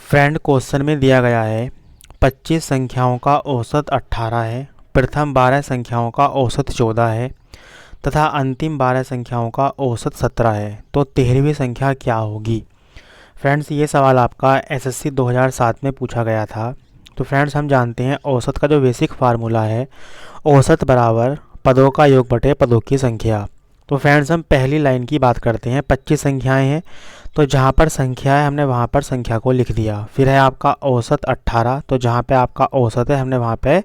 Friend question में दिया गया है 25 संख्याओं का औसत 18 है, प्रथम 12 संख्याओं का औसत 14 है तथा अंतिम 12 संख्याओं का औसत 17 है। तो 13वीं संख्या क्या होगी। फ्रेंड्स ये सवाल आपका एसएससी 2007 में पूछा गया था। तो फ्रेंड्स हम जानते हैं औसत का जो बेसिक फार्मूला है, औसत बराबर पदों का योग बटे पदों की संख्या। तो फ्रेंड्स हम पहली लाइन की बात करते हैं। 25 संख्याएं हैं, तो जहाँ पर संख्या है हमने वहाँ पर संख्या को लिख दिया। फिर है आपका औसत 18, तो जहाँ पे आपका औसत है हमने वहाँ पे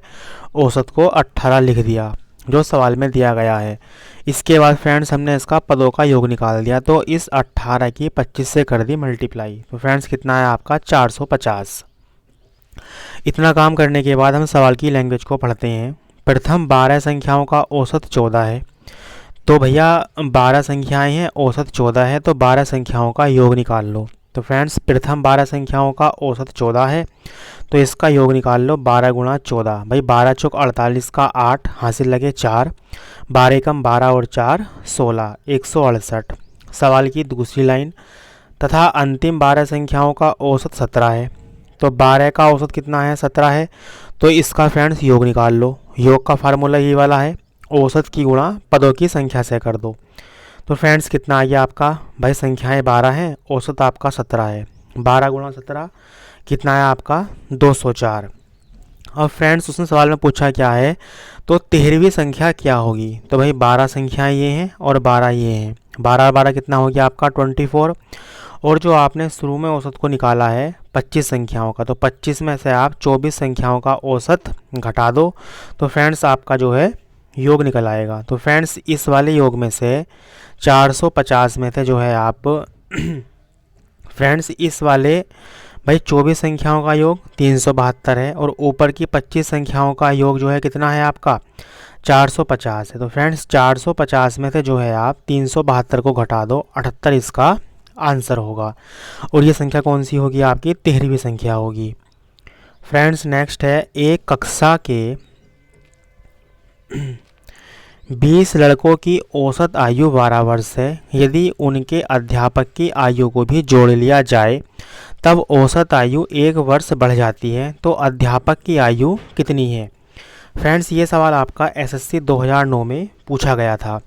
औसत को 18 लिख दिया जो सवाल में दिया गया है। इसके बाद फ्रेंड्स हमने इसका पदों का योग निकाल दिया, तो इस 18 की 25 से कर दी मल्टीप्लाई। तो फ्रेंड्स कितना है आपका 450। इतना काम करने के बाद हम सवाल की लैंग्वेज को पढ़ते हैं। प्रथम 12 संख्याओं का औसत 14 है, तो भैया 12 संख्याएं हैं, औसत 14 है, तो 12 संख्याओं का योग निकाल लो। तो फ्रेंड्स प्रथम 12 संख्याओं का औसत 14 है, तो इसका योग निकाल लो 12 गुणा 14। भाई 12 चौक 48 का 8 हासिल लगे 4, 12 कम 12 और 4 16, 168। सवाल की दूसरी लाइन, तथा अंतिम 12 संख्याओं का औसत 17 है, तो 12 का औसत कितना है 17 है, तो इसका फ्रेंड्स योग निकाल लो। योग का फार्मूला ये वाला है, औसत की गुणा पदों की संख्या से कर दो। तो फ्रेंड्स कितना आ गया आपका, भाई संख्याएं 12 हैं, औसत आपका 17 है, 12 गुणा 17 कितना है आपका 204। अब फ्रेंड्स उसने सवाल में पूछा क्या है, तो 13वीं संख्या क्या होगी। तो भाई 12 संख्याएं ये हैं और 12 ये हैं, 12 और 12 कितना हो गया आपका 24। और जो आपने शुरू में औसत को निकाला है 25 संख्याओं का, तो 25 में से आप 24 संख्याओं का औसत घटा दो, तो फ्रेंड्स आपका जो है योग निकल आएगा। तो फ्रेंड्स इस वाले योग में से 450 में से जो है आप फ्रेंड्स इस वाले भाई 24 संख्याओं का योग 372 है, और ऊपर की 25 संख्याओं का योग जो है कितना है आपका 450 है। तो फ्रेंड्स 450 में से जो है आप 372 को घटा दो, 78 इसका आंसर होगा। और ये संख्या कौन सी होगी आपकी 13वीं संख्या होगी। फ्रेंड्स नेक्स्ट है, एक कक्षा के 20 लड़कों की औसत आयु 12 वर्ष है। यदि उनके अध्यापक की आयु को भी जोड़ लिया जाए तब औसत आयु 1 वर्ष बढ़ जाती है, तो अध्यापक की आयु कितनी है। फ्रेंड्स ये सवाल आपका एसएससी 2009 में पूछा गया था।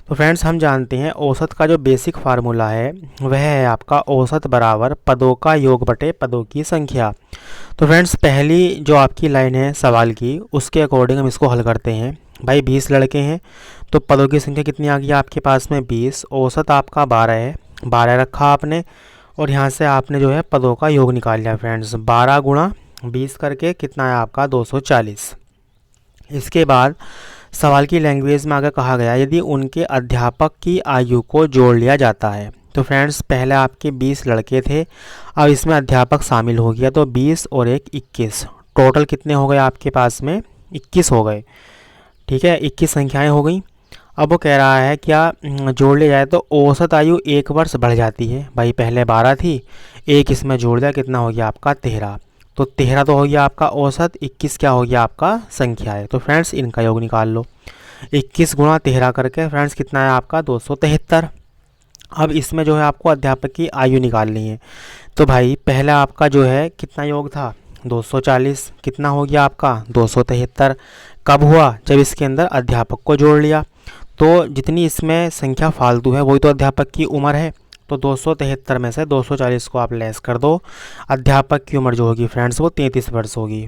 तो फ्रेंड्स हम जानते हैं औसत का जो बेसिक फार्मूला है वह है आपका औसत बराबर पदों का योग बटे पदों की संख्या। तो फ्रेंड्स पहली जो आपकी लाइन है सवाल की, उसके अकॉर्डिंग हम इसको हल करते हैं। भाई 20 लड़के हैं, तो पदों की संख्या कितनी आ गई आपके पास में 20, औसत आपका 12 है, 12 रखा आपने, और यहाँ से आपने जो है पदों का योग निकाल लिया। फ्रेंड्स 12 गुणा 20 करके कितना है आपका 240। इसके बाद सवाल की लैंग्वेज में आगे कहा गया यदि उनके अध्यापक की आयु को जोड़ लिया जाता है। तो फ्रेंड्स पहले आपके 20 लड़के थे, अब इसमें अध्यापक शामिल हो गया, तो 20 और 1 21, टोटल कितने हो गए आपके पास में 21 हो गए। ठीक है, 21 संख्याएं हो गई। अब वो कह रहा है क्या जोड़ लिया जाए तो औसत आयु 1 वर्ष बढ़ जाती है। भाई पहले 12 थी, 1 इसमें जोड़ दिया, कितना हो गया आपका 13, तो 13 तो हो गया आपका औसत, 21 क्या हो गया आपका संख्या है। तो फ्रेंड्स इनका योग निकाल लो, 21 गुणा 13 करके फ्रेंड्स कितना है आपका 273। अब इसमें जो है आपको अध्यापक की आयु निकालनी है। तो भाई पहला आपका जो है कितना योग था 240, कितना हो गया आपका 273। कब हुआ, जब इसके अंदर अध्यापक को जोड़ लिया। तो जितनी इसमें संख्या फालतू है वही तो अध्यापक की उम्र है, तो 273 में से 240 को आप लेस कर दो, अध्यापक की उम्र जो होगी फ्रेंड्स वो 33 वर्ष होगी।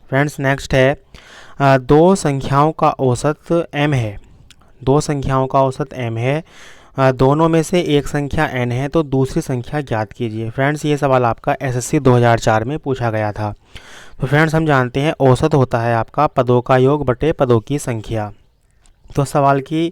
फ्रेंड्स नेक्स्ट है, दो संख्याओं का औसत m है, दो संख्याओं का औसत m है, दोनों में से एक संख्या n है, तो दूसरी संख्या ज्ञात कीजिए। फ्रेंड्स ये सवाल आपका एसएससी 2004 में पूछा गया था। तो फ्रेंड्स हम जानते हैं औसत होता है आपका पदों का योग बटे पदों की संख्या। तो सवाल की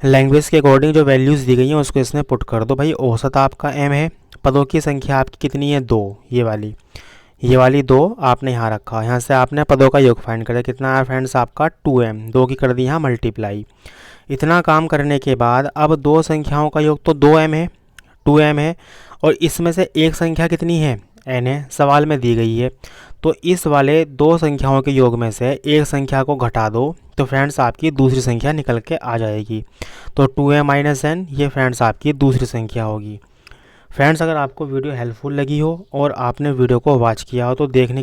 लैंग्वेज के अकॉर्डिंग जो वैल्यूज़ दी गई हैं उसको इसमें पुट कर दो। भाई औसत आपका m है, पदों की संख्या आपकी कितनी है 2, ये वाली 2 आपने यहाँ रखा, यहाँ से आपने पदों का योग फाइंड करा, कितना है फ्रेंड्स आपका 2m, 2 की कर दी यहाँ मल्टीप्लाई। इतना काम करने के बाद अब दो संख्याओं का योग तो 2m है, 2m है, और इसमें से एक संख्या कितनी है n है, सवाल में दी गई है। तो इस वाले दो संख्याओं के योग में से एक संख्या को घटा दो, तो फ्रेंड्स आपकी दूसरी संख्या निकल के आ जाएगी। तो 2m - n ये फ्रेंड्स आपकी दूसरी संख्या होगी। फ्रेंड्स, अगर आपको वीडियो हेल्पफुल लगी हो और आपने वीडियो को वॉच किया हो तो देखने